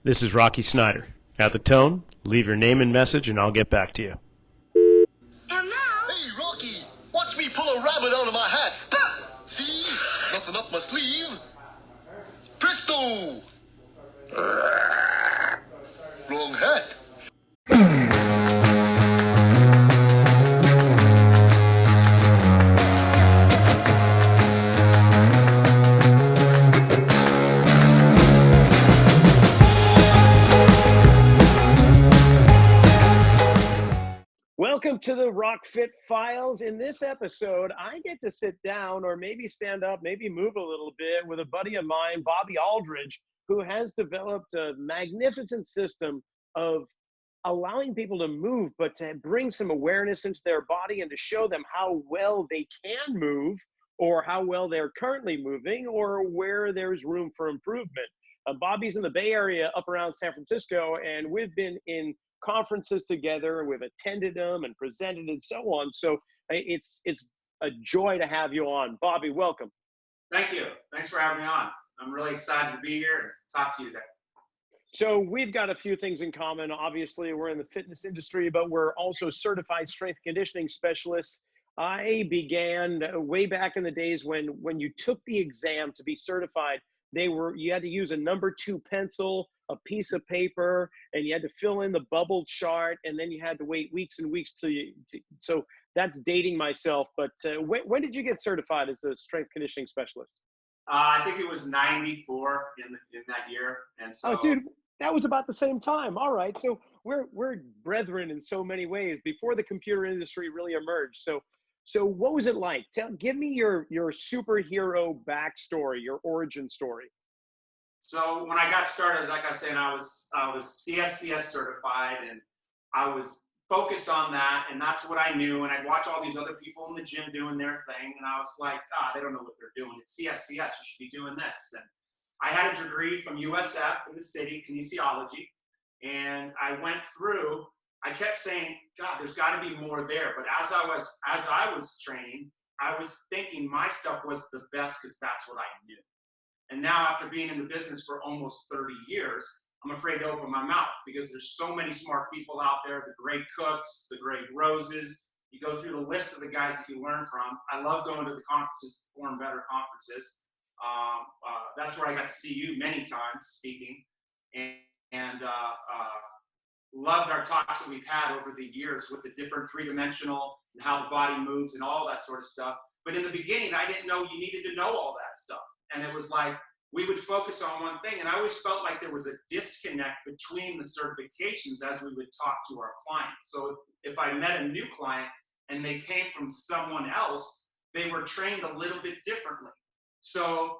This is Rocky Snyder. At the tone, leave your name and message and I'll get back to you. And now... Hey, Rocky, watch me pull a rabbit out of my hat. See? Nothing up my sleeve. Presto! Wrong hat. Welcome to the Rock Fit Files. In this episode, I get to sit down or maybe stand up, maybe move a little bit with a buddy of mine, Bobby Aldridge, who has developed a magnificent system of allowing people to move, but to bring some awareness into their body and to show them how well they can move or how well they're currently moving or where there's room for improvement. Bobby's in the Bay Area up around San Francisco, and we've been in conferences together. We've attended them and presented and so on. So it's a joy to have you on. Bobby, welcome. Thank you. Thanks for having me on. I'm really excited to be here and talk to you today. So we've got a few things in common. Obviously, we're in the fitness industry, but we're also certified strength conditioning specialists. I began way back in the days when you took the exam to be certified. You had to use a number 2 pencil, a piece of paper, and you had to fill in the bubble chart, and then you had to wait weeks and weeks so that's dating myself. But when did you get certified as a strength conditioning specialist? I think it was 94 in that year. And so, oh, dude, that was about the same time. All right. So we're brethren in so many ways before the computer industry really emerged. So what was it like? Give me your superhero backstory, your origin story. So when I got started, like I was saying, I was CSCS certified, and I was focused on that, and that's what I knew. And I'd watch all these other people in the gym doing their thing, and I was like, they don't know what they're doing. It's CSCS, you should be doing this. And I had a degree from USF in the city, kinesiology, and I went through. I kept saying, God, there's got to be more there. But as I was training, I was thinking my stuff was the best because that's what I knew. And now, after being in the business for almost 30 years, I'm afraid to open my mouth because there's so many smart people out there, the great cooks, the great roses. You go through the list of the guys that you learn from. I love going to the conferences, Form Better conferences. That's where I got to see you many times speaking, and loved our talks that we've had over the years with the different three-dimensional and how the body moves and all that sort of stuff. But in the beginning, I didn't know you needed to know all that stuff. And it was like, we would focus on one thing. And I always felt like there was a disconnect between the certifications as we would talk to our clients. So if I met a new client and they came from someone else, they were trained a little bit differently. So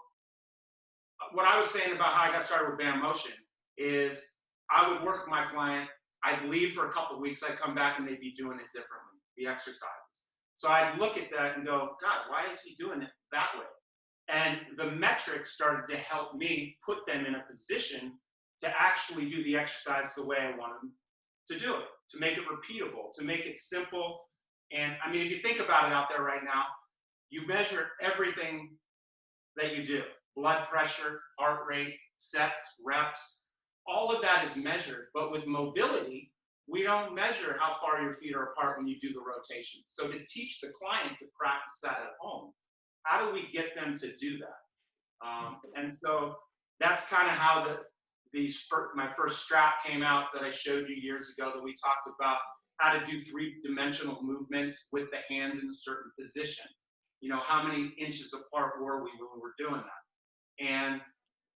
what I was saying about how I got started with Band Motion is I would work with my client. I'd leave for a couple of weeks. I'd come back and they'd be doing it differently, the exercises. So I'd look at that and go, God, why is he doing it that way? And the metrics started to help me put them in a position to actually do the exercise the way I want them to do it, to make it repeatable, to make it simple. And I mean, if you think about it out there right now, you measure everything that you do, blood pressure, heart rate, sets, reps, all of that is measured. But with mobility, we don't measure how far your feet are apart when you do the rotation. So to teach the client to practice that at home, how do we get them to do that? And so that's kind of how my first strap came out that I showed you years ago, that we talked about how to do three-dimensional movements with the hands in a certain position. You know, how many inches apart were we when we were doing that? And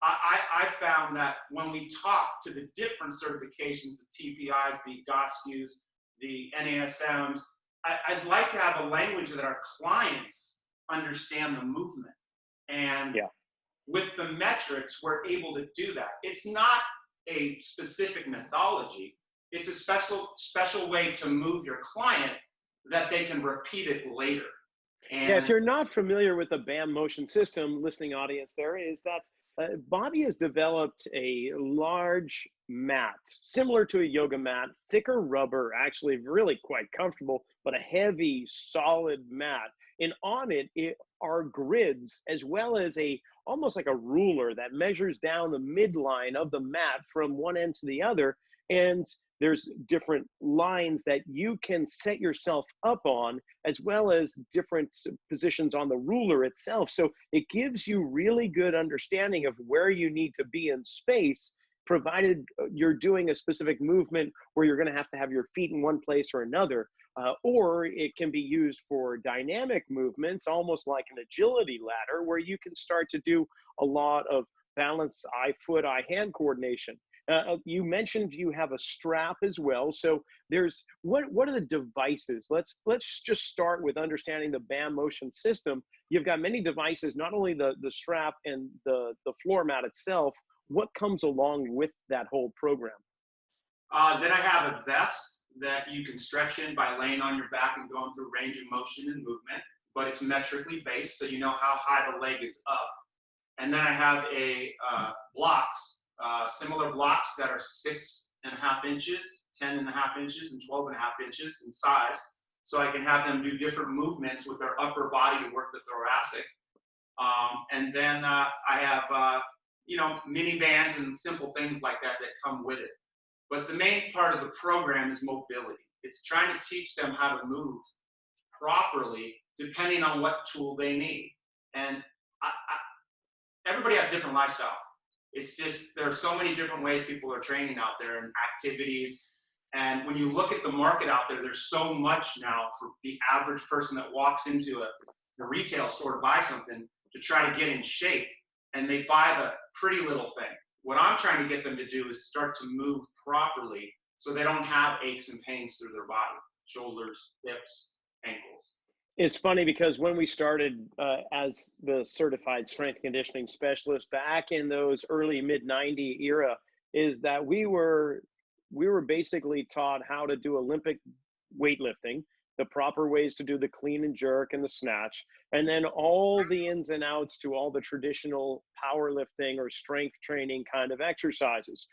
I found that when we talk to the different certifications, the TPIs, the GOSCUs, the NASMs, I'd like to have a language that our clients understand the movement. And with the metrics, we're able to do that. It's not a specific methodology. It's a special way to move your client that they can repeat it later. And if you're not familiar with the BAM motion system, listening audience, there is that Bobby has developed a large mat, similar to a yoga mat, thicker rubber, actually really quite comfortable, but a heavy, solid mat. And on it, are grids as well as almost like a ruler that measures down the midline of the mat from one end to the other. And there's different lines that you can set yourself up on, as well as different positions on the ruler itself. So it gives you really good understanding of where you need to be in space, provided you're doing a specific movement where you're going to have your feet in one place or another. Or it can be used for dynamic movements, almost like an agility ladder, where you can start to do a lot of balance, eye-foot, eye-hand coordination. You mentioned you have a strap as well. So there's what are the devices? Let's just start with understanding the BAM motion system. You've got many devices, not only the strap and the floor mat itself. What comes along with that whole program? Then I have a vest that you can stretch in by laying on your back and going through range of motion and movement, but it's metrically based, so you know how high the leg is up. And then I have blocks, similar blocks that are 6.5 inches, 10.5 inches, and 12.5 inches in size, so I can have them do different movements with their upper body to work the thoracic. And then I have minibands and simple things like that come with it. But the main part of the program is mobility. It's trying to teach them how to move properly depending on what tool they need. And everybody has different lifestyle. It's just, there are so many different ways people are training out there and activities. And when you look at the market out there, there's so much now for the average person that walks into a retail store to buy something to try to get in shape. And they buy the pretty little thing. What I'm trying to get them to do is start to move properly so they don't have aches and pains through their body, shoulders, hips, ankles. It's funny because when we started as the certified strength conditioning specialist back in those early mid-90 era, is that we were basically taught how to do Olympic weightlifting, the proper ways to do the clean and jerk and the snatch, and then all the ins and outs to all the traditional powerlifting or strength training kind of exercises,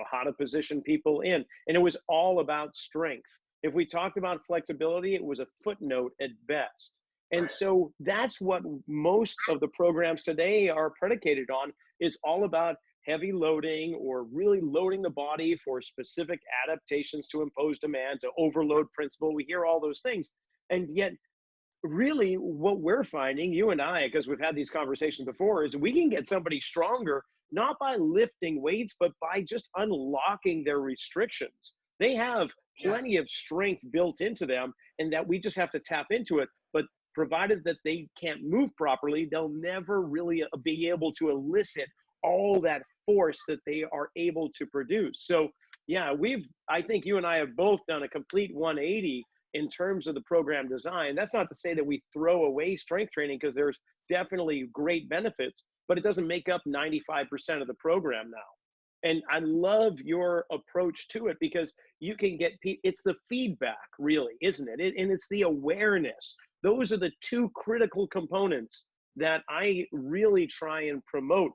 how to position people in. And it was all about strength. If we talked about flexibility, it was a footnote at best. And so that's what most of the programs today are predicated on, is all about heavy loading or really loading the body for specific adaptations to impose demand, to overload principle. We hear all those things. And yet, really, what we're finding, you and I, because we've had these conversations before, is we can get somebody stronger, not by lifting weights, but by just unlocking their restrictions. They have plenty of strength built into them, and that we just have to tap into it. But provided that they can't move properly, they'll never really be able to elicit all that force that they are able to produce. So yeah, I think you and I have both done a complete 180 in terms of the program design. That's not to say that we throw away strength training, because there's definitely great benefits, but it doesn't make up 95% of the program now. And I love your approach to it, because you can get, it's the feedback really, isn't it? And it's the awareness. Those are the two critical components that I really try and promote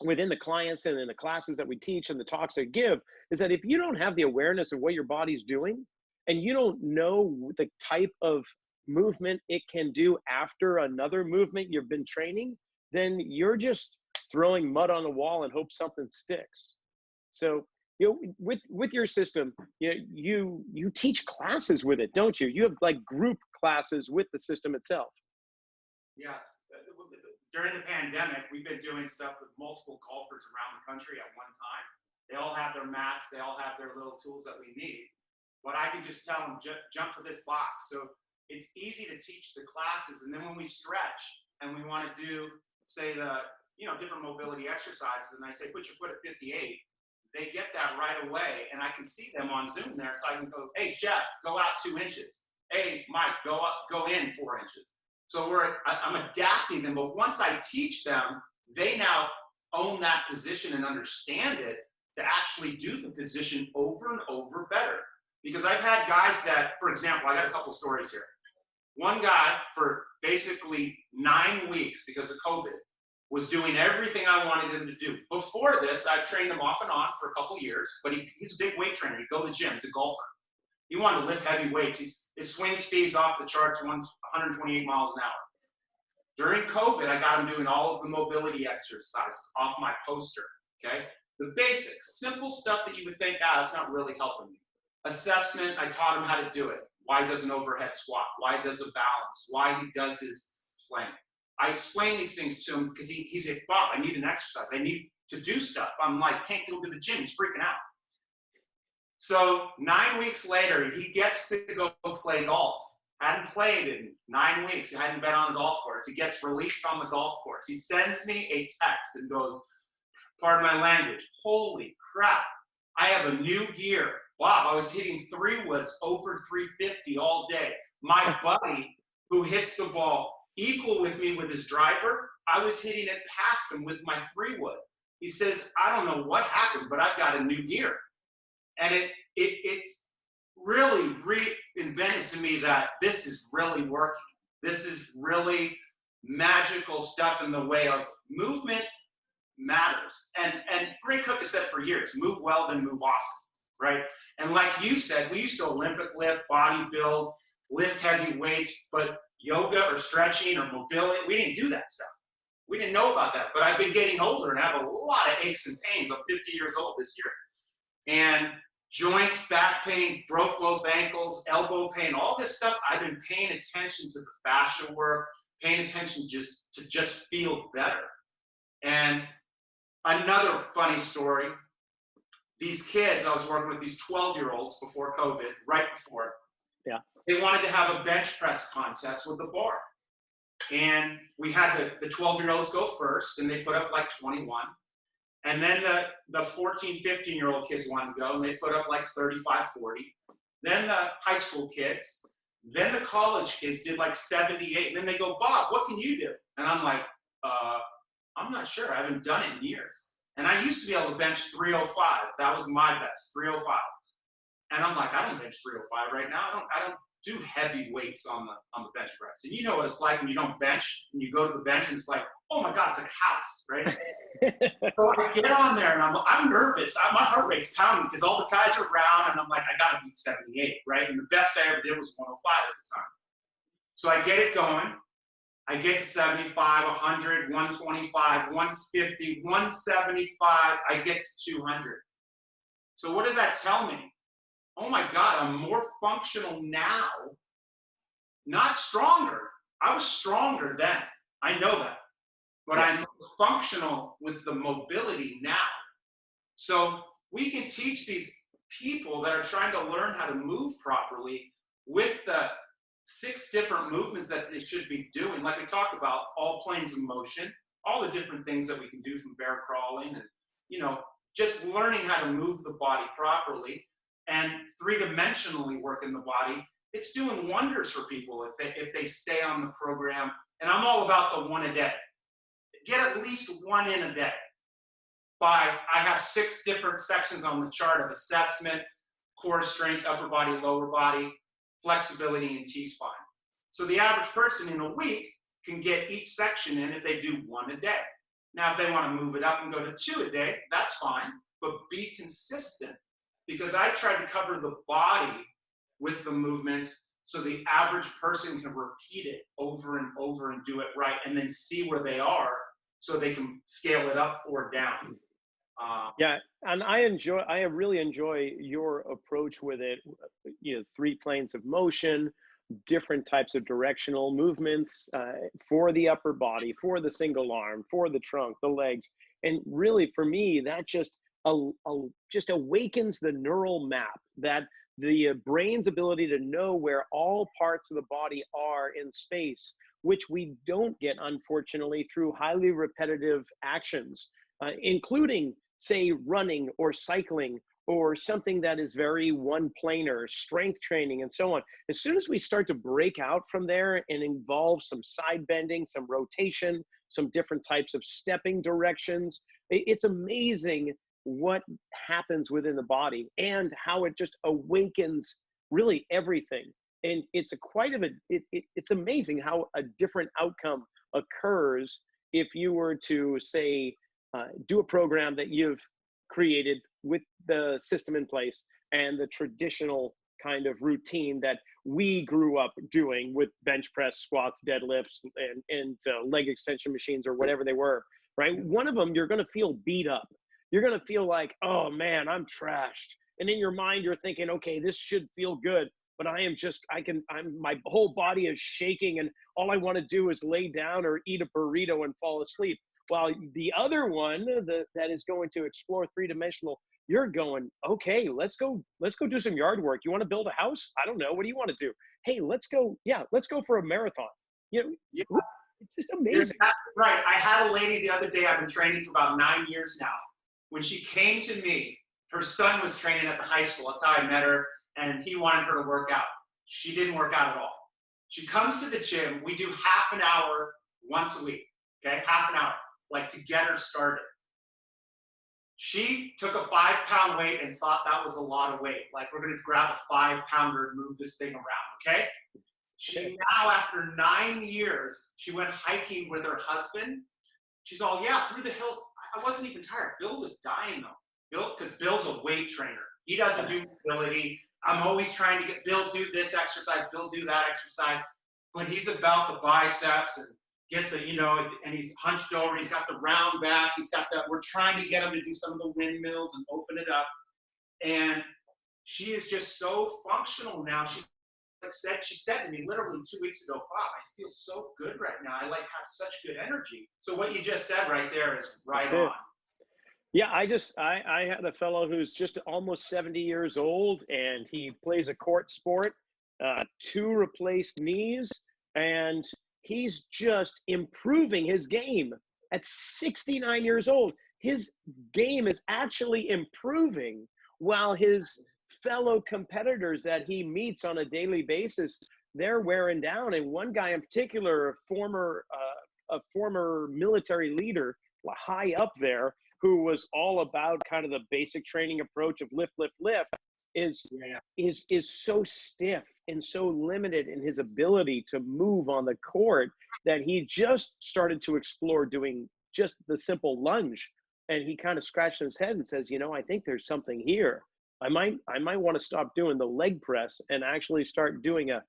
within the clients and in the classes that we teach and the talks I give, is that if you don't have the awareness of what your body's doing, and you don't know the type of movement it can do after another movement you've been training, then you're just throwing mud on the wall and hope something sticks. So, with your system, you teach classes with it, don't you? You have like group classes with the system itself. Yes. During the pandemic, we've been doing stuff with multiple golfers around the country at one time. They all have their mats, they all have their little tools that we need. But I can just tell them, jump to this box. So it's easy to teach the classes. And then when we stretch and we want to do, say, the different mobility exercises, and I say, put your foot at 58, they get that right away. And I can see them on Zoom there. So I can go, hey, Jeff, go out 2 inches. Hey, Mike, go in 4 inches. So I'm adapting them. But once I teach them, they now own that position and understand it to actually do the position over and over better. Because I've had guys that, for example, I got a couple stories here. One guy, for basically 9 weeks because of COVID, was doing everything I wanted him to do. Before this, I've trained him off and on for a couple years, but he's a big weight trainer. He'd go to the gym. He's a golfer. He wanted to lift heavy weights. His swing speed's off the charts, 128 miles an hour. During COVID, I got him doing all of the mobility exercises off my poster, okay? The basics, simple stuff that you would think, that's not really helping me. Assessment, I taught him how to do it. Why he does an overhead squat, why he does a balance, why he does his plank. I explain these things to him because he's like, Bob, I need an exercise. I need to do stuff. I'm like, can't go to the gym. He's freaking out. So 9 weeks later, he gets to go play golf. Hadn't played in 9 weeks. He hadn't been on a golf course. He gets released on the golf course. He sends me a text and goes, pardon my language, holy crap, I have a new gear. Bob, I was hitting 3-woods over 350 all day. My buddy who hits the ball equal with me with his driver, I was hitting it past him with my 3-wood. He says, I don't know what happened, but I've got a new gear. And it's really reinvented to me that this is really working. This is really magical stuff in the way of movement matters. And Gray Cook has said for years, move well, then move often, right? And like you said, we used to Olympic lift, body build, lift heavy weights, but yoga or stretching or mobility, we didn't do that stuff. We didn't know about that. But I've been getting older and I have a lot of aches and pains. I'm 50 years old this year. And joints, back pain, broke both ankles, elbow pain, all this stuff, I've been paying attention to the fascia work, paying attention to just feel better. And another funny story, these kids, I was working with these 12-year-olds before COVID, right before, yeah, they wanted to have a bench press contest with the bar. And we had the 12-year-olds go first, and they put up like 21. And then the 14, 15-year-old kids wanted to go, and they put up like 35, 40. Then the high school kids, then the college kids did like 78. And then they go, Bob, what can you do? And I'm like, I'm not sure. I haven't done it in years. And I used to be able to bench 305. That was my best, 305. And I'm like, I don't bench 305 right now. I don't do heavy weights on the bench press. And you know what it's like when you don't bench and you go to the bench and it's like, oh my God, it's like a house, right? So I get on there and I'm nervous. My heart rate's pounding because all the guys are around and I'm like, I gotta beat 78, right? And the best I ever did was 105 at the time. So I get it going. I get to 75, 100, 125, 150, 175. I get to 200. So what did that tell me? Oh my God, I'm more functional now, not stronger. I was stronger then. I know that. But I'm functional with the mobility now. So we can teach these people that are trying to learn how to move properly with the 6 different movements that they should be doing. Like we talked about, all planes of motion, all the different things that we can do from bear crawling and, just learning how to move the body properly and 3-dimensionally work in the body. It's doing wonders for people if they stay on the program. And I'm all about the 1 a day. Get at least 1 in a day. I have 6 different sections on the chart of assessment, core strength, upper body, lower body, flexibility, and T-spine. So the average person in a week can get each section in if they do 1 a day. Now, if they want to move it up and go to 2 a day, that's fine, but be consistent. Because I tried to cover the body with the movements so the average person can repeat it over and over and do it right and then see where they are so they can scale it up or down. Yeah, and I really enjoy your approach with it. 3 planes of motion, different types of directional movements for the upper body, for the single arm, for the trunk, the legs. And really, for me, that just awakens the neural map, that the brain's ability to know where all parts of the body are in space, which we don't get, unfortunately, through highly repetitive actions, including, say, running or cycling or something that is very one-planar, strength training, and so on. As soon as we start to break out from there and involve some side bending, some rotation, some different types of stepping directions, it's amazing what happens within the body and how it just awakens really everything. And it's it's amazing how a different outcome occurs if you were to, say, do a program that you've created with the system in place and the traditional kind of routine that we grew up doing with bench press, squats, deadlifts, and leg extension machines or whatever they were, right? One of them, you're going to feel beat up. You're going to feel like, oh man, I'm trashed. And in your mind, you're thinking, okay, this should feel good, but my whole body is shaking and all I want to do is lay down or eat a burrito and fall asleep. While the other one that is going to explore three-dimensional, you're going, okay, let's go do some yard work. You want to build a house? I don't know. What do you want to do? Hey, let's go for a marathon. You know, Yeah. it's just amazing. Right. I had a lady the other day, I've been training for about 9 years now. When she came to me, her son was training at the high school. That's how I met her. And he wanted her to work out. She didn't work out at all. She comes to the gym. We do half an hour once a week. Okay, half an hour, like to get her started. She took a 5-pound weight and thought that was a lot of weight. Like, we're going to grab a 5-pounder and move this thing around, okay? She now, after 9 years, she went hiking with her husband. She's all, yeah, through the hills. I wasn't even tired. Bill was dying, though. Because Bill's a weight trainer. He doesn't do mobility. I'm always trying to get Bill do this exercise, Bill do that exercise. But he's about the biceps and get the, and he's hunched over, he's got the round back, he's got that, we're trying to get him to do some of the windmills and open it up. And she is just so functional now. She said to me literally 2 weeks ago, Bob, I feel so good right now. I have such good energy. So what you just said right there is right on. Yeah, I had a fellow who's just almost 70 years old, and he plays a court sport, 2 replaced knees, and he's just improving his game at 69 years old. His game is actually improving while his fellow competitors that he meets on a daily basis, they're wearing down. And one guy in particular, a former military leader, high up there, who was all about kind of the basic training approach of lift, is so stiff and so limited in his ability to move on the court that he just started to explore doing just the simple lunge. And he kind of scratched his head and says, I think there's something here. I might want to stop doing the leg press and actually start doing a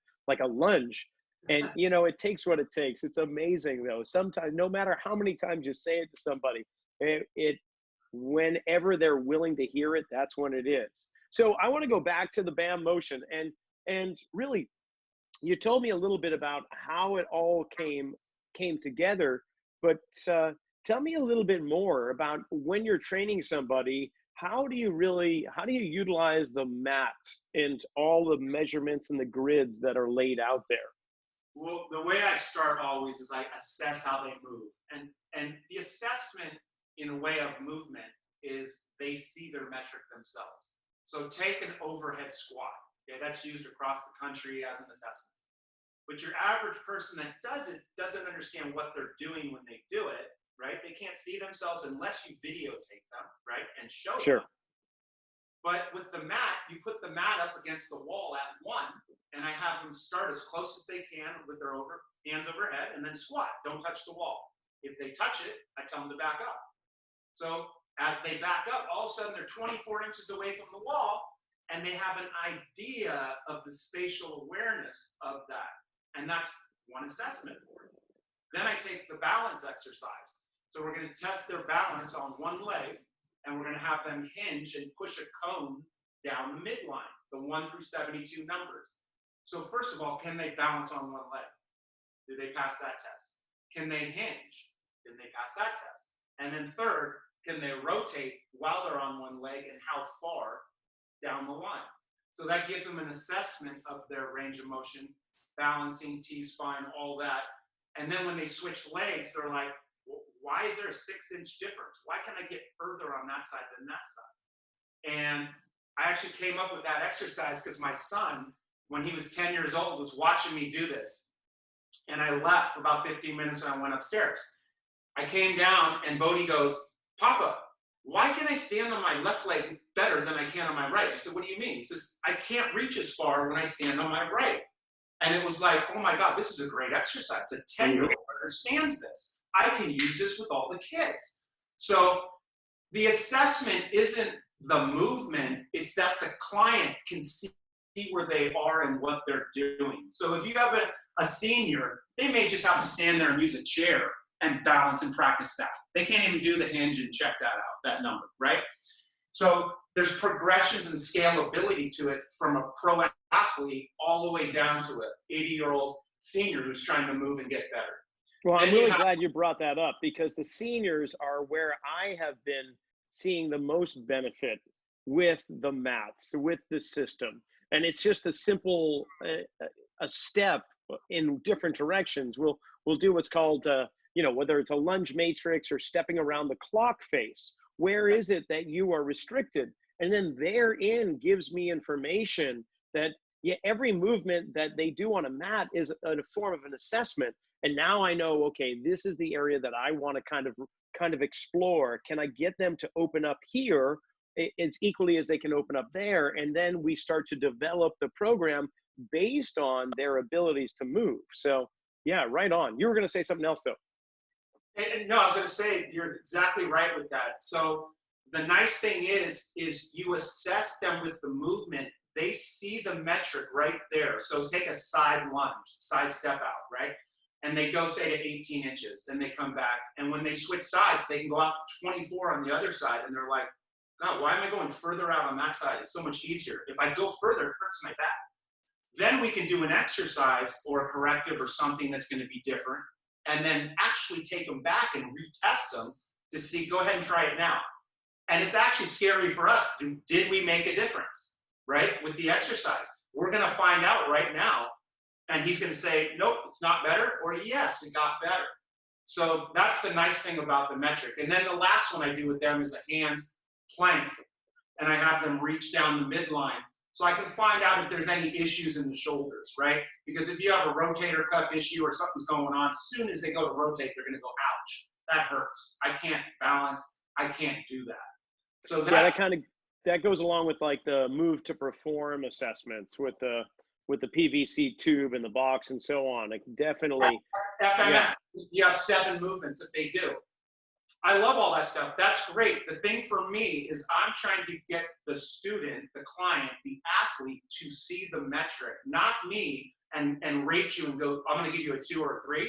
lunge. And, it takes what it takes. It's amazing, though. Sometimes, no matter how many times you say it to somebody, whenever they're willing to hear it, that's when it is. So I want to go back to the BAM motion. And really, you told me a little bit about how it all came together. But tell me a little bit more about when you're training somebody, how do you utilize the mat and all the measurements and the grids that are laid out there? Well, the way I start always is I assess how they move. And the assessment in a way of movement is they see their metric themselves. So take an overhead squat. Okay, that's used across the country as an assessment. But your average person that does it doesn't understand what they're doing when they do it, right? They can't see themselves unless you videotape them, right? And show them. But with the mat, you put the mat up against the wall at 1, and I have them start as close as they can with their hands overhead, and then squat. Don't touch the wall. If they touch it, I tell them to back up. So as they back up, all of a sudden they're 24 inches away from the wall, and they have an idea of the spatial awareness of that. And that's one assessment for it. Then I take the balance exercise. So we're going to test their balance on one leg, and we're going to have them hinge and push a cone down the midline, the 1 through 72 numbers. So first of all, can they balance on one leg? Do they pass that test? Can they hinge? Can they pass that test? And then third, can they rotate while they're on one leg, and how far down the line? So that gives them an assessment of their range of motion, balancing, T-spine, all that. And then when they switch legs, they're like, why is there a 6-inch difference? Why can I get further on that side than that side? And I actually came up with that exercise because my son, when he was 10 years old, was watching me do this. And I left for about 15 minutes and I went upstairs. I came down and Bodie goes, Papa, why can I stand on my left leg better than I can on my right? I said, what do you mean? He says, I can't reach as far when I stand on my right. And it was like, oh my God, this is a great exercise. A 10-year-old understands this. I can use this with all the kids. So the assessment isn't the movement, it's that the client can see see where they are and what they're doing. So if you have a senior, they may just have to stand there and use a chair and balance and practice that. They can't even do the hinge and check that out, that number, right? So there's progressions and scalability to it from a pro athlete all the way down to a 80-year-old senior who's trying to move and get better. Well, I'm Then you really have- glad you brought that up, because the seniors are where I have been seeing the most benefit with the mats, with the system. And it's just a simple a step in different directions. We'll do what's called, whether it's a lunge matrix or stepping around the clock face. Where is it that you are restricted? And then therein gives me information that every movement that they do on a mat is a form of an assessment. And now I know, okay, this is the area that I want to kind of explore. Can I get them to open up here as equally as they can open up there? And then we start to develop the program based on their abilities to move. So yeah, right on. You were going to say something else though. And no, I was going to say, you're exactly right with that. So the nice thing is you assess them with the movement. They see the metric right there. So take a side lunge, side step out, right? And they go, say, to 18 inches. Then they come back. And when they switch sides, they can go out 24 on the other side. And they're like, God, why am I going further out on that side? It's so much easier. If I go further, it hurts my back. Then we can do an exercise or a corrective or something that's going to be different. And then actually take them back and retest them to see, go ahead and try it now. And it's actually scary for us. Did we make a difference, right, with the exercise? We're going to find out right now. And he's going to say, nope, it's not better, or yes, it got better. So that's the nice thing about the metric. And then the last one I do with them is a hands plank. And I have them reach down the midline. So I can find out if there's any issues in the shoulders, right? Because if you have a rotator cuff issue or something's going on, as soon as they go to rotate, they're going to go, ouch, that hurts. I can't balance. I can't do that. So that's, that goes along with like the move to perform assessments with the PVC tube and the box and so on. Like definitely. FMS, yeah. You have 7 movements that they do. I love all that stuff. That's great. The thing for me is I'm trying to get the student, the client, the athlete to see the metric, not me, and rate you and go, I'm going to give you a 2 or a 3.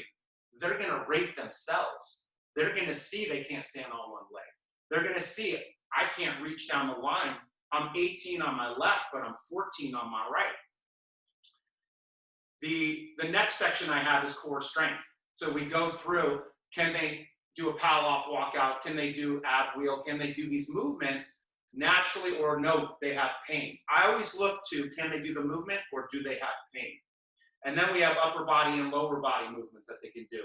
They're going to rate themselves. They're going to see they can't stand on one leg. They're going to see it. I can't reach down the line. I'm 18 on my left, but I'm 14 on my right. The next section I have is core strength. So we go through, can they do a Palloff walkout? Can they do ab wheel? Can they do these movements naturally, or no, they have pain? I always look to, can they do the movement or do they have pain? And then we have upper body and lower body movements that they can do.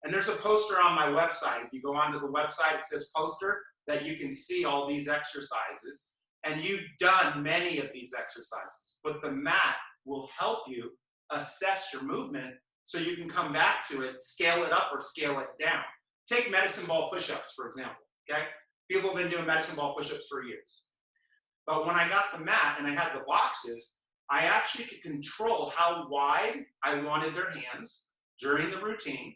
And there's a poster on my website. If you go onto the website, it says poster, that you can see all these exercises. And you've done many of these exercises, but the mat will help you assess your movement so you can come back to it, scale it up or scale it down. Take medicine ball push-ups, for example, okay? People have been doing medicine ball push-ups for years. But when I got the mat and I had the boxes, I actually could control how wide I wanted their hands during the routine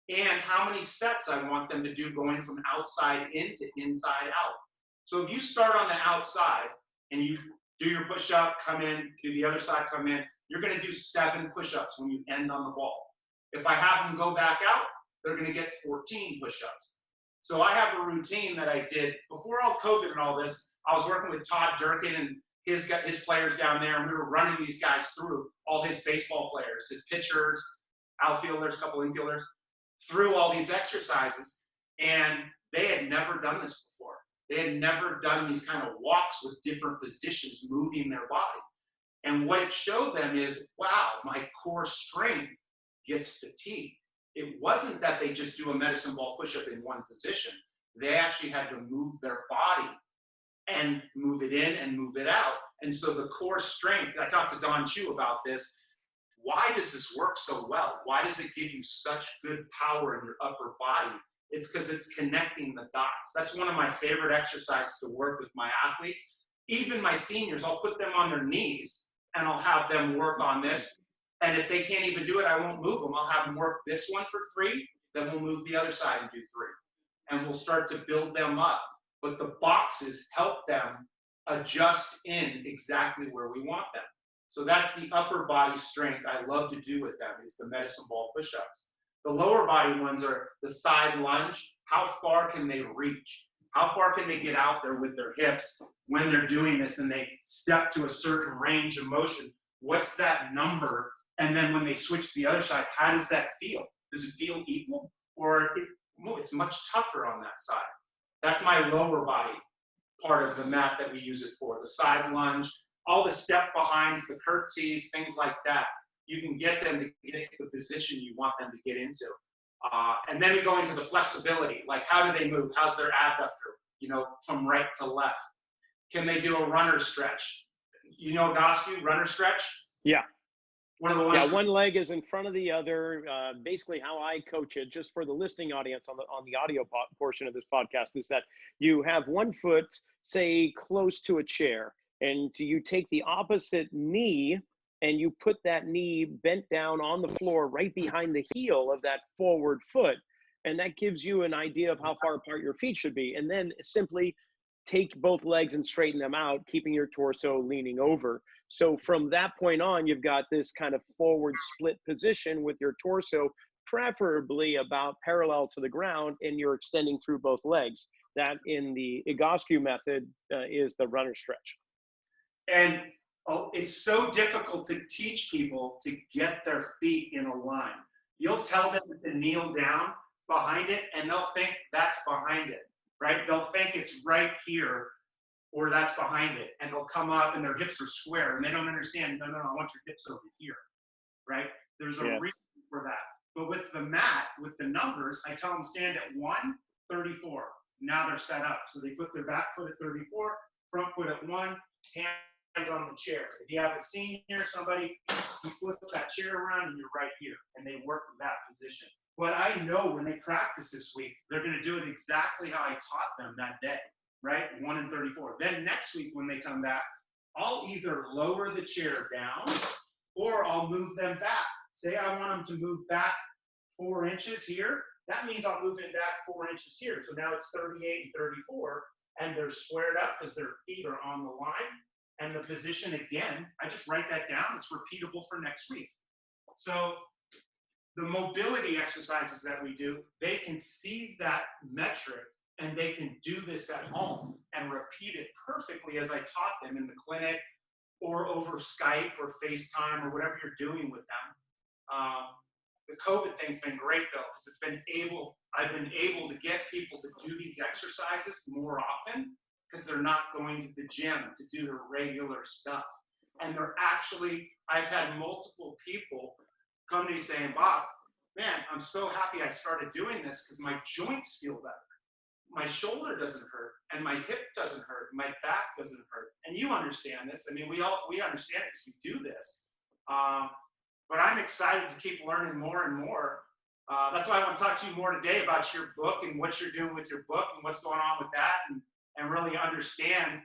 and how many sets I want them to do going from outside in to inside out. So if you start on the outside and you do your push-up, come in, do the other side, come in, you're going to do 7 push-ups when you end on the ball. If I have them go back out, they're going to get 14 push-ups. So I have a routine that I did before all COVID and all this. I was working with Todd Durkin and his players down there, and we were running these guys through, all his baseball players, his pitchers, outfielders, a couple infielders, through all these exercises. And they had never done this before. They had never done these kind of walks with different positions moving their body. And what it showed them is, wow, my core strength gets fatigued. It wasn't that they just do a medicine ball push-up in one position. They actually had to move their body and move it in and move it out. And so the core strength, I talked to Don Chu about this. Why does this work so well? Why does it give you such good power in your upper body? It's because it's connecting the dots. That's one of my favorite exercises to work with my athletes. Even my seniors, I'll put them on their knees and I'll have them work on this. And if they can't even do it, I won't move them. I'll have them work this one for 3, then we'll move the other side and do 3. And we'll start to build them up. But the boxes help them adjust in exactly where we want them. So that's the upper body strength I love to do with them, is the medicine ball push-ups. The lower body ones are the side lunge. How far can they reach? How far can they get out there with their hips when they're doing this and they step to a certain range of motion? What's that number? And then when they switch to the other side, how does that feel? Does it feel equal? Or it's much tougher on that side? That's my lower body part of the mat that we use it for. The side lunge, all the step behinds, the curtsies, things like that. You can get them to get to the position you want them to get into. And then we go into the flexibility, like how do they move? How's their adductor, from right to left? Can they do a runner stretch? Gosky, runner stretch? Yeah. One of the ones. Yeah, one leg is in front of the other. Basically, how I coach it, just for the listening audience on the audio portion of this podcast, is that you have one foot, say, close to a chair, and you take the opposite knee and you put that knee bent down on the floor right behind the heel of that forward foot. And that gives you an idea of how far apart your feet should be. And then simply take both legs and straighten them out, keeping your torso leaning over. So from that point on, you've got this kind of forward split position with your torso preferably about parallel to the ground, and you're extending through both legs. That in the Egoscue method is the runner stretch. And it's so difficult to teach people to get their feet in a line. You'll tell them to kneel down behind it, and they'll think that's behind it, right? They'll think it's right here, or that's behind it, and they'll come up and their hips are square, and they don't understand, no, I want your hips over here, right? There's a reason for that. But with the mat, with the numbers, I tell them stand at 134. Now they're set up. So they put their back foot at 34, front foot at 1, hands on the chair. If you have a senior, somebody, you flip that chair around and you're right here, and they work with that position. But I know when they practice this week, they're going to do it exactly how I taught them that day, right? 1 and 34. Then next week when they come back, I'll either lower the chair down or I'll move them back. Say I want them to move back 4 inches here. That means I'll move it back 4 inches here. So now it's 38 and 34, and they're squared up because their feet are on the line. And the position, again, I just write that down. It's repeatable for next week. So the mobility exercises that we do, they can see that metric and they can do this at home and repeat it perfectly as I taught them in the clinic or over Skype or FaceTime or whatever you're doing with them. The COVID thing's been great though, because I've been able to get people to do these exercises more often because they're not going to the gym to do their regular stuff. And I've had multiple people come to me saying, Bob, man, I'm so happy I started doing this because my joints feel better. My shoulder doesn't hurt, and my hip doesn't hurt, my back doesn't hurt. And you understand this. I mean, we understand it because we do this. But I'm excited to keep learning more and more. That's why I want to talk to you more today about your book and what you're doing with your book and what's going on with that, and really understand,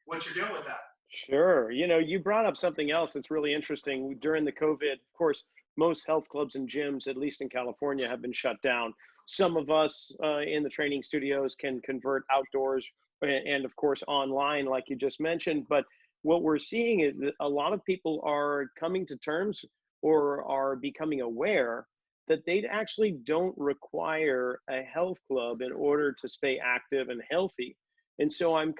what you're doing with that. Sure. You brought up something else that's really interesting. During the COVID, of course, most health clubs and gyms, at least in California, have been shut down. Some of us in the training studios can convert outdoors and, of course, online, like you just mentioned. But what we're seeing is that a lot of people are coming to terms or are becoming aware that they actually don't require a health club in order to stay active and healthy. And so I'm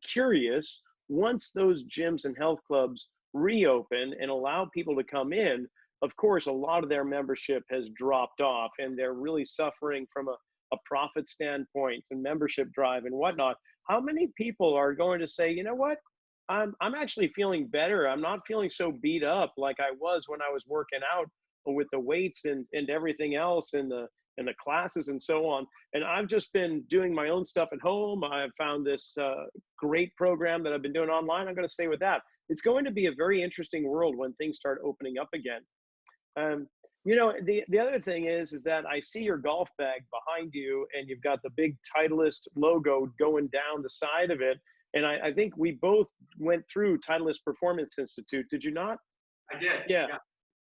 curious, once those gyms and health clubs reopen and allow people to come in, of course, a lot of their membership has dropped off and they're really suffering from a profit standpoint and membership drive and whatnot. How many people are going to say, you know what? I'm actually feeling better. I'm not feeling so beat up like I was when I was working out with the weights and everything else and the classes and so on. And I've just been doing my own stuff at home. I've found this great program that I've been doing online. I'm going to stay with that. It's going to be a very interesting world when things start opening up again. The other thing is that I see your golf bag behind you and you've got the big Titleist logo going down the side of it. And I think we both went through Titleist Performance Institute. Did you not? I did.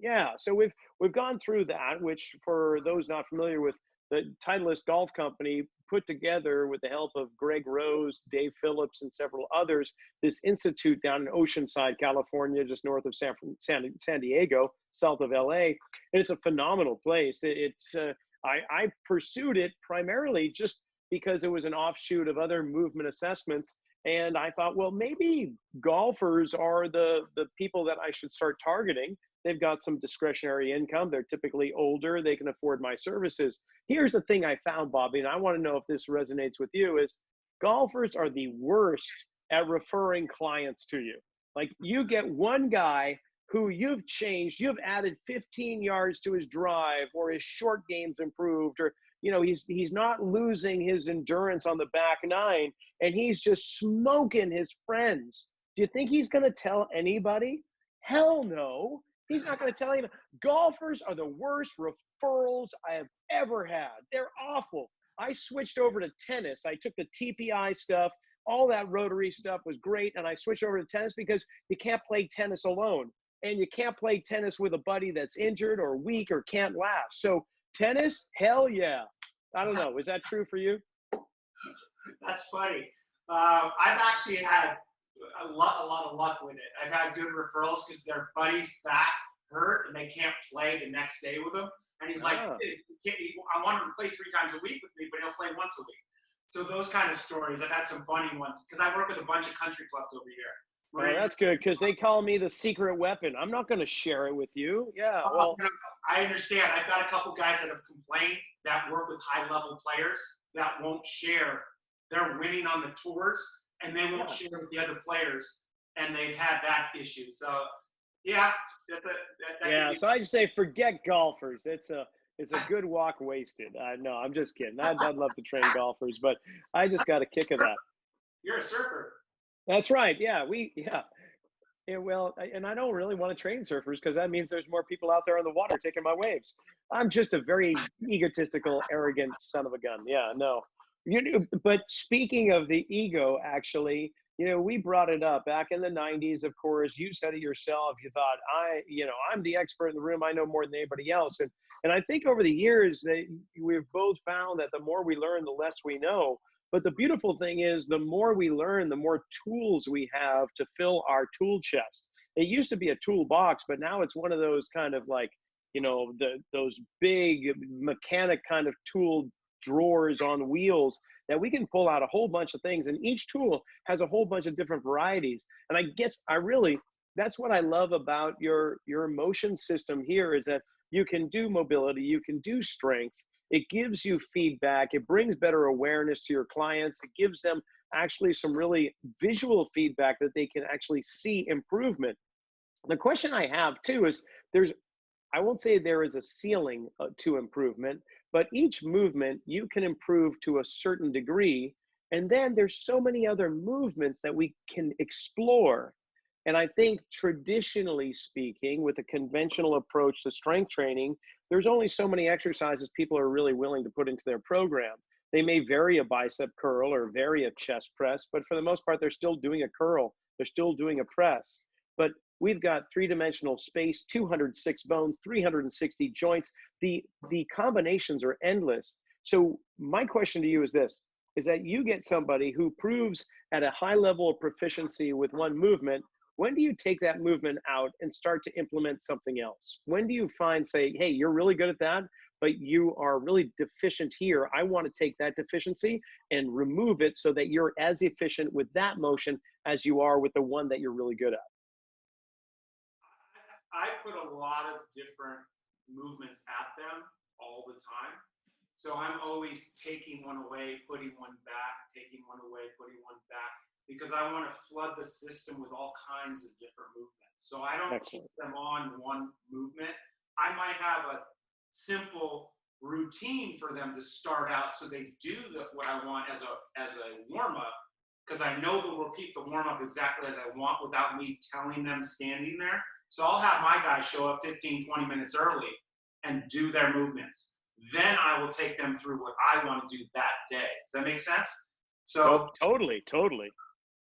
Yeah. So we've gone through that, which for those not familiar with the Titleist Golf Company put together, with the help of Greg Rose, Dave Phillips, and several others, this institute down in Oceanside, California, just north of San Diego, south of LA. And it's a phenomenal place. I pursued it primarily just because it was an offshoot of other movement assessments. And I thought, well, maybe golfers are the people that I should start targeting. They've got some discretionary income. They're typically older. They can afford my services. Here's the thing I found, Bobby, and I want to know if this resonates with you, is golfers are the worst at referring clients to you. Like, you get one guy who you've changed, you've added 15 yards to his drive, or his short game's improved, or he's not losing his endurance on the back nine, and he's just smoking his friends. Do you think he's going to tell anybody? Hell no. He's not going to tell anybody. Golfers are the worst referrals I have ever had. They're awful. I switched over to tennis. I took the TPI stuff. All that rotary stuff was great, and I switched over to tennis because you can't play tennis alone, and you can't play tennis with a buddy that's injured or weak or can't laugh. So tennis, hell yeah. I don't know. Is that true for you? That's funny. I've actually had a lot of luck with it. I've had good referrals because their buddy's back hurt and they can't play the next day with him. And he's like, hey, I want him to play 3 times a week with me, but he'll play once a week. So those kind of stories, I've had some funny ones because I work with a bunch of country clubs over here. Well, that's good, because they call me the secret weapon. I'm not going to share it with you. Yeah. Well, I understand. I've got a couple guys that have complained that work with high-level players that won't share. They're winning on the tours, and they won't share with the other players, and they've had that issue. So, yeah, so I just say forget golfers. It's a good walk wasted. No, I'm just kidding. I'd love to train golfers, but I just got a kick of that. You're a surfer. That's right. Yeah, well, and I don't really want to train surfers because that means there's more people out there on the water taking my waves. I'm just a very egotistical, arrogant son of a gun. Yeah, no. But speaking of the ego, actually, we brought it up back in the 90s. Of course, you said it yourself. You thought, I'm the expert in the room. I know more than anybody else. And I think over the years, we've both found that the more we learn, the less we know. But the beautiful thing is, the more we learn, the more tools we have to fill our tool chest. It used to be a toolbox, but now it's one of those kind of like, those big mechanic kind of tool drawers on wheels that we can pull out a whole bunch of things. And each tool has a whole bunch of different varieties. And I guess that's what I love about your motion system here, is that you can do mobility, you can do strength. It gives you feedback. It brings better awareness to your clients. It gives them actually some really visual feedback that they can actually see improvement. The question I have too is, I won't say there is a ceiling to improvement, but each movement you can improve to a certain degree. And then there's so many other movements that we can explore. And I think, traditionally speaking, with a conventional approach to strength training, there's only so many exercises people are really willing to put into their program. They may vary a bicep curl or vary a chest press, but for the most part, they're still doing a curl. They're still doing a press. But we've got 3-dimensional space, 206 bones, 360 joints. The combinations are endless. So my question to you is this, is that you get somebody who proves at a high level of proficiency with one movement. When do you take that movement out and start to implement something else? When do you say, hey, you're really good at that, but you are really deficient here. I want to take that deficiency and remove it so that you're as efficient with that motion as you are with the one that you're really good at. I put a lot of different movements at them all the time. So I'm always taking one away, putting one back, taking one away, putting one back, because I want to flood the system with all kinds of different movements. So I don't keep them on one movement. I might have a simple routine for them to start out so they do what I want as a warm-up, because I know they'll repeat the warm-up exactly as I want without me telling them standing there. So I'll have my guys show up 15, 20 minutes early and do their movements. Then I will take them through what I want to do that day. Does that make sense? So totally.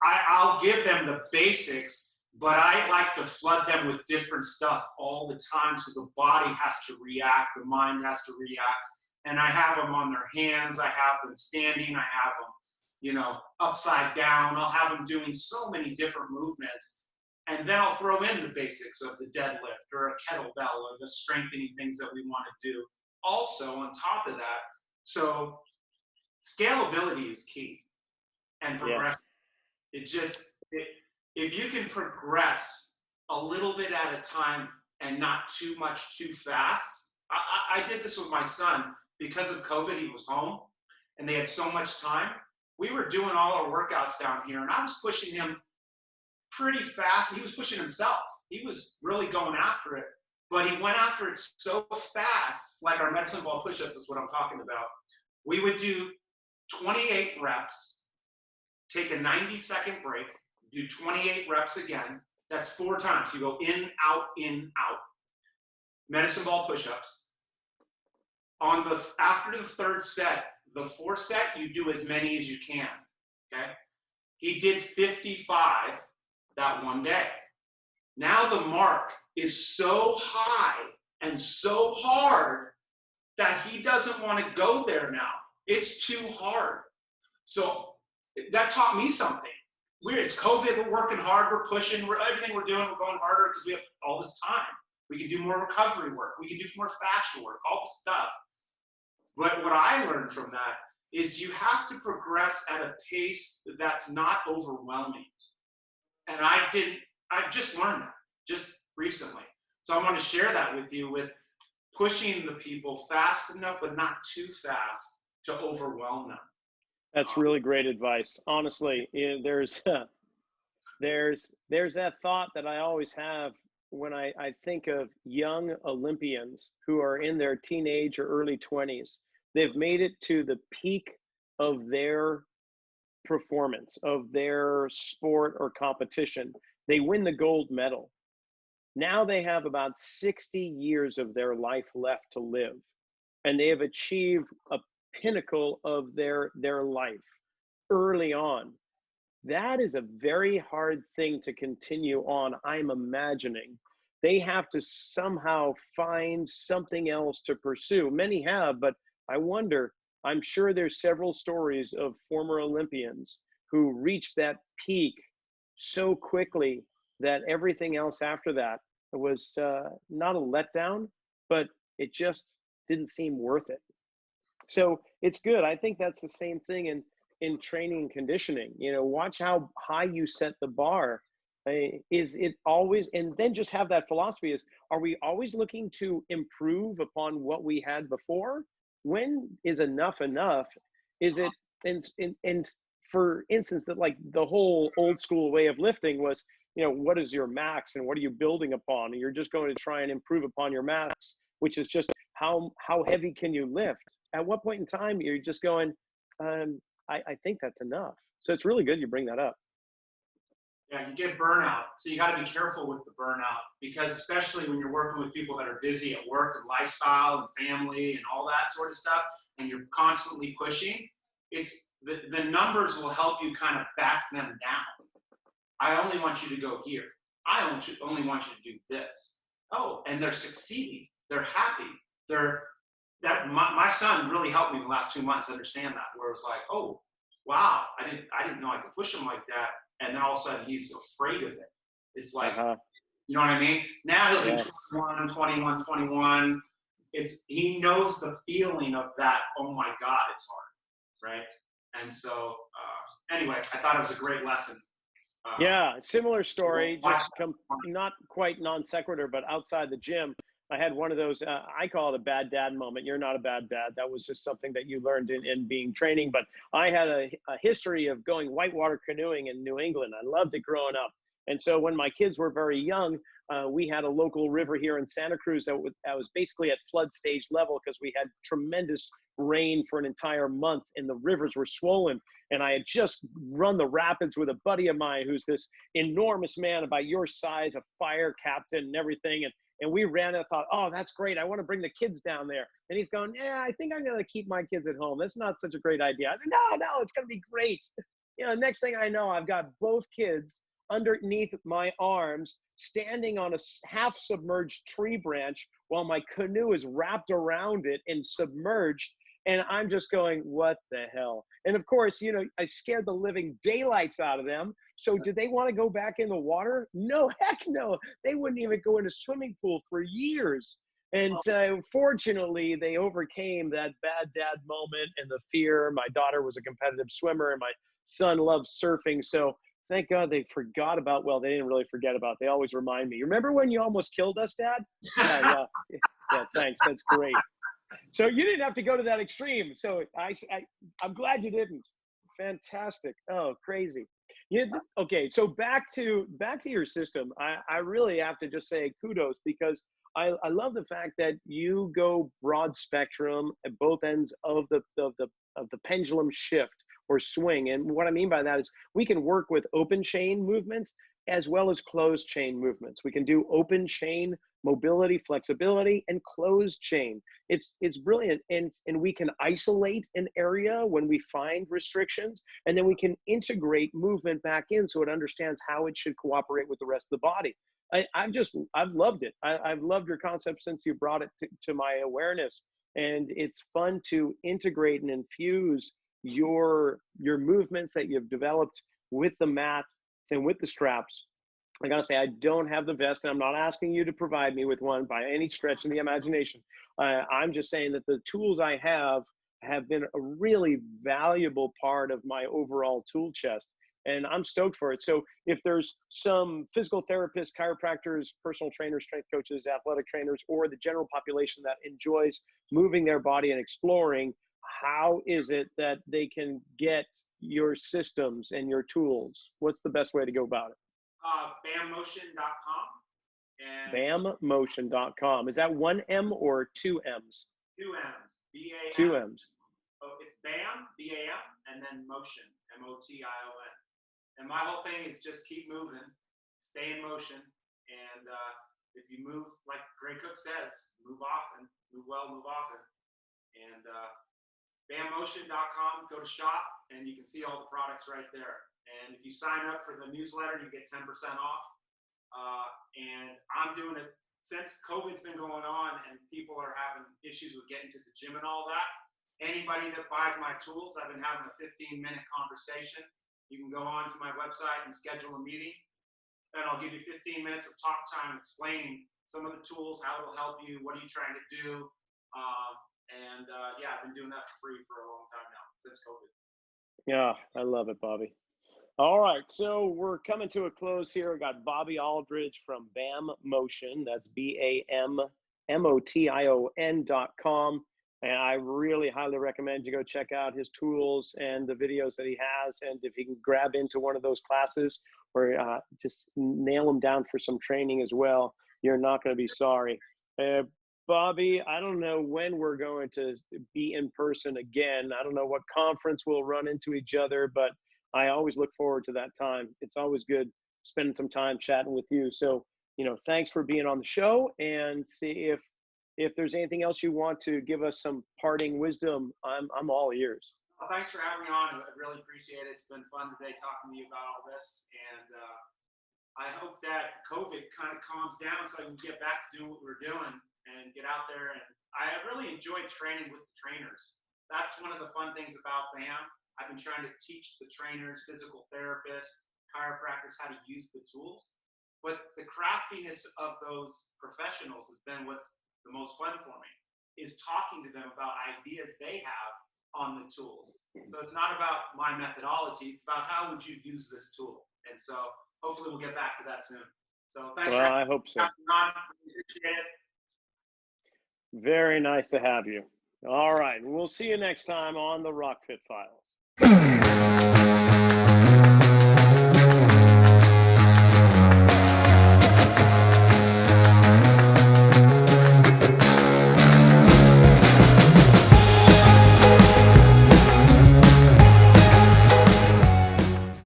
I'll give them the basics, but I like to flood them with different stuff all the time, so the body has to react, the mind has to react. and I have them on their hands, I have them standing, I have them, you know, upside down. I'll have them doing so many different movements. And then I'll throw in the basics of the deadlift or a kettlebell or the strengthening things that we want to do. Also, on top of that, so scalability is key and progression. It just, if you can progress a little bit at a time and not too much too fast. I did this with my son because of COVID. He was home and they had so much time. We were doing all our workouts down here and I was pushing him pretty fast. He was pushing himself. He was really going after it, but he went after it so fast, like our medicine ball push-ups is what I'm talking about. We would do 28 reps, take a 90-second break, do 28 reps again. That's 4 times. You go in, out, medicine ball push-ups. After the third set, the fourth set, you do as many as you can, okay? He did 55 that one day. Now the mark is so high and so hard that he doesn't want to go there now. It's too hard. So that taught me something. It's COVID, we're working hard, we're pushing, everything we're doing, we're going harder because we have all this time. We can do more recovery work, we can do more fascia work, all the stuff. But what I learned from that is you have to progress at a pace that's not overwhelming. And I just learned that just recently. So I want to share that with you, with pushing the people fast enough, but not too fast to overwhelm them. That's really great advice. Honestly, there's that thought that I always have when I think of young Olympians who are in their teenage or early 20s. They've made it to the peak of their performance, of their sport or competition. They win the gold medal. Now they have about 60 years of their life left to live, and they have achieved a pinnacle of their life early on. That is a very hard thing to continue on. I'm imagining they have to somehow find something else to pursue. Many have, but I wonder, I'm sure there's several stories of former Olympians who reached that peak so quickly that everything else after that was not a letdown, but it just didn't seem worth it. So it's good. I think that's the same thing in training and conditioning. You know, watch how high you set the bar. Is it always, and then just have that philosophy is, are we always looking to improve upon what we had before? When is enough enough? Is it, and for instance, that like the whole old school way of lifting was, you know, what is your max and what are you building upon? And you're just going to try and improve upon your max, which is just how heavy can you lift? At what point in time you're just going, I think that's enough. So it's really good you bring that up. Yeah, you get burnout. So you got to be careful with the burnout, because especially when you're working with people that are busy at work and lifestyle and family and all that sort of stuff, and you're constantly pushing, it's the numbers will help you kind of back them down. I only want you to go here. I only want you to do this. Oh, and they're succeeding. They're happy. My son really helped me in the last 2 months understand that, where it was like, oh, wow, I didn't know I could push him like that. And then all of a sudden he's afraid of it. It's like, you know what I mean? Now he'll do 21, 21. He knows the feeling of that, oh my God, it's hard, right? And so anyway, I thought it was a great lesson. Yeah, similar story, just not quite non sequitur, but outside the gym. I had one of those, I call it a bad dad moment. You're not a bad dad. That was just something that you learned in being training. But I had a history of going whitewater canoeing in New England. I loved it growing up. And so when my kids were very young, we had a local river here in Santa Cruz that was basically at flood stage level because we had tremendous rain for an entire month and the rivers were swollen. And I had just run the rapids with a buddy of mine who's this enormous man about your size, a fire captain and everything. And we ran and thought, oh, that's great. I want to bring the kids down there. And he's going, yeah, I think I'm going to keep my kids at home. That's not such a great idea. I said, no, it's going to be great. You know, next thing I know, I've got both kids underneath my arms, standing on a half submerged tree branch while my canoe is wrapped around it and submerged. And I'm just going, what the hell? And of course, I scared the living daylights out of them. So did they want to go back in the water? No, heck no. They wouldn't even go in a swimming pool for years. And fortunately, they overcame that bad dad moment and the fear. My daughter was a competitive swimmer and my son loves surfing. So thank God they forgot about, well, they didn't really forget about, they always remind me. Remember when you almost killed us, Dad? Yeah, thanks. That's great. So you didn't have to go to that extreme. So I'm glad you didn't. Fantastic. Oh, crazy. Okay, so back to your system. I really have to just say kudos, because I love the fact that you go broad spectrum at both ends of the pendulum shift or swing. And what I mean by that is we can work with open chain movements as well as closed chain movements. We can do open chain mobility, flexibility, and closed chain. It's brilliant. And we can isolate an area when we find restrictions, and then we can integrate movement back in so it understands how it should cooperate with the rest of the body. I've loved it. I've loved your concept since you brought it to my awareness. And it's fun to integrate and infuse your movements that you've developed with the mat and with the straps. I gotta say, I don't have the vest, and I'm not asking you to provide me with one by any stretch of the imagination. I'm just saying that the tools I have been a really valuable part of my overall tool chest, and I'm stoked for it. So if there's some physical therapists, chiropractors, personal trainers, strength coaches, athletic trainers, or the general population that enjoys moving their body and exploring, how is it that they can get your systems and your tools? What's the best way to go about it? BAMmotion.com. BAMmotion.com. Is that one M or two M's? Two M's. B-A-M. Two M's. Oh, it's BAM, B-A-M, and then motion, M-O-T-I-O-N. And my whole thing is just keep moving, stay in motion, and if you move, like Greg Cook says, move often, move well, move often. And BAMmotion.com, go to shop, and you can see all the products right there. And if you sign up for the newsletter, you get 10% off. And I'm doing it since COVID's been going on and people are having issues with getting to the gym and all that. Anybody that buys my tools, I've been having a 15-minute conversation. You can go on to my website and schedule a meeting, and I'll give you 15 minutes of talk time explaining some of the tools, how it'll help you, what are you trying to do. Yeah, I've been doing that for free for a long time now, since COVID. Yeah, I love it, Bobby. All right, so we're coming to a close here. We got Bobby Aldridge from BAM Motion. That's BAMMOTION.com. And I really highly recommend you go check out his tools and the videos that he has. And if you can grab into one of those classes or just nail them down for some training as well, you're not going to be sorry. Bobby, I don't know when we're going to be in person again. I don't know what conference we'll run into each other, but I always look forward to that time. It's always good spending some time chatting with you. So, thanks for being on the show, and see if there's anything else you want to give us some parting wisdom. I'm all ears. Well, thanks for having me on. I really appreciate it. It's been fun today talking to you about all this. And I hope that COVID kind of calms down so I can get back to doing what we're doing and get out there. And I really enjoy training with the trainers. That's one of the fun things about BAM. I've been trying to teach the trainers, physical therapists, chiropractors how to use the tools. But the craftiness of those professionals has been what's the most fun for me, is talking to them about ideas they have on the tools. So it's not about my methodology, it's about how would you use this tool. And so hopefully we'll get back to that soon. So thanks. Well, I hope so. Appreciate it. Very nice to have you. All right, we'll see you next time on the Rock Fit Files.